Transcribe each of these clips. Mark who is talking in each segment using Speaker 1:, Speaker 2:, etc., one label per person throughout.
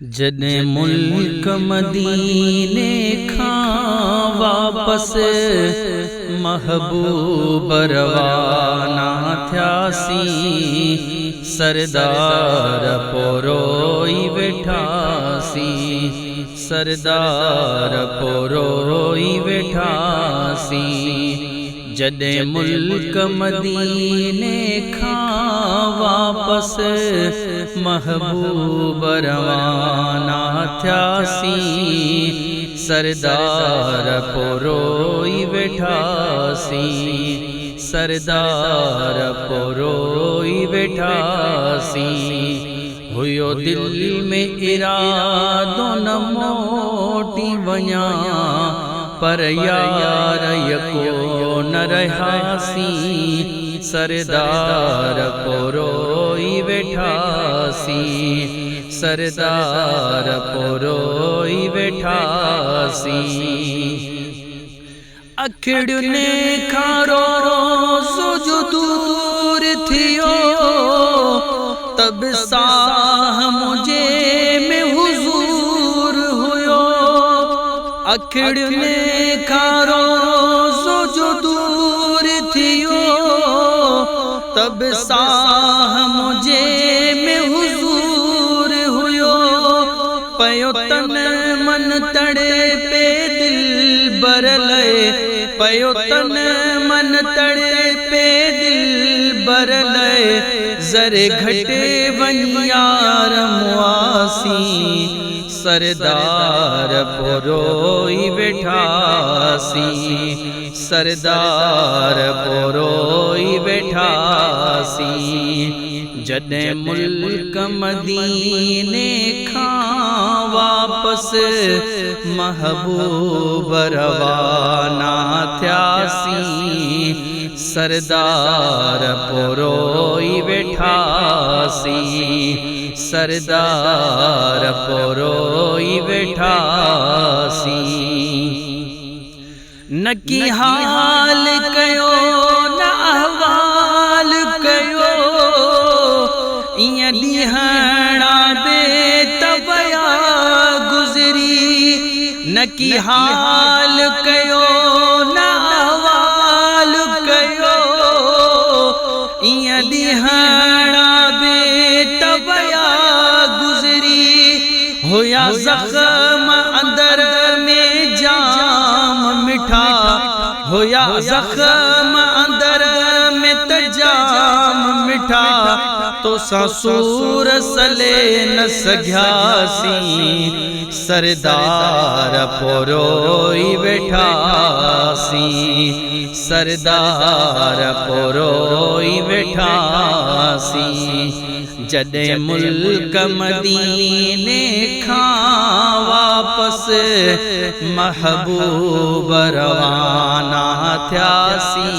Speaker 1: जने मुल्क मदीने खां वापस महबूब रवाना थयासी। सरदार पोरोई वेठासी, सरदार पोरोई वेठासी। जदे मुल्क मदीने खां वापस महबूब रवाना थयासी। सरदार पोरोई वेठासी, सरदार पोरोई वेठासी। हुयो दिल में इरादो न मोटी वञा, पर यार यको न रहासी। सरदार पोरोई वेठासी, सरदार पोरोई वेठासी। अखिड़ने खारो जो दूर थियो, तब साह मुझे में हुजूर हुयो। अखिड़ने खारो जो दूर थियो, तब साह मुझे में हुजूर हुयो। पयो तन मन तड़े पे दिल बरले, पयो तन मन तड़े पे दिल बरले। जरे घटे वनियार मुआसी, सरदार पोरोई वेठासी, सरदार पोरोई वेठासी। जदे मुल्क मदीने खां वापस महबूब रवाना थयासी। सरदार पोरोई वेठासी, सरदार पोरोई वेठासी। न की हाल कयो न अहवाल कयो, इयां ॾींहणा बेतवया गुज़री। न की हाल कयो न अहवाल कयो, इयां ॾींहणा बेतवया गुज़री। होया ज़ख्म अंदर में जाम मिठा, होया ज़ख्म अंदर में तजाम मिठा। तो सूर सले न सघियासी। सरदार पोरोई वेठासी, सरदार पोरोई वेठासी। जदे मुल्क मदीने खां वापस महबूब रवाना थयासी।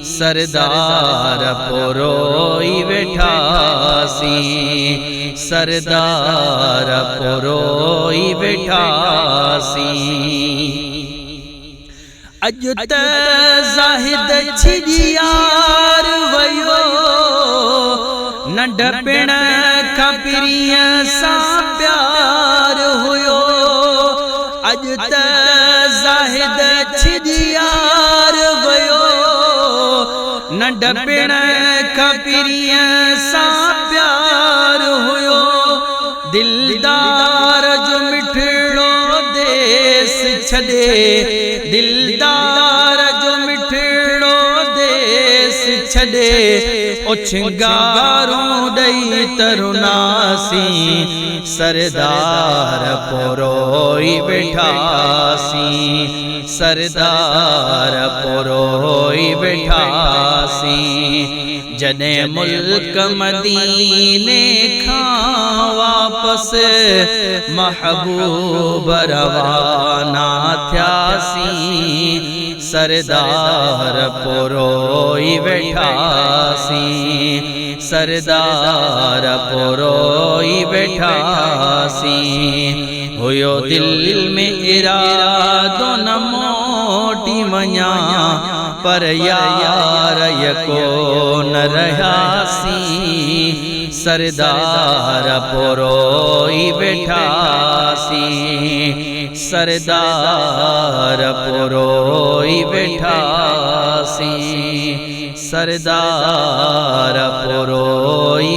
Speaker 1: सरदार पोरोई वेठासी, सरदार पोरोई वेठासी। अज त ज़ाहिद छिजियार वयो, नंढपिण खां पिरीअ सां प्यार हुयो। अज त ज़ाहिद छिजियार वयो, नंढपिण खां पिरीअ सां प्यार हुयो। दिलदार जो मिठड़ो देस छॾे, दिलदार जो मिठड़ो देस छॾे। उछंगारूं ॾई तरुनासी। सरदार पोरोई वेठासी, सरदार पोरोई वेठासी। जदे मुल्क मदीने खां वापस महबूब रवाना थयासी। सरदार पोरोई वेठासी, सरदार पोरोई वेठासी। हुयो दिल में इरादो न मोटी वञा, पर यार यको न रहासी। सरदार पोरोई बैठासी सरदार पुरोई बैठासी सरदार पुरोई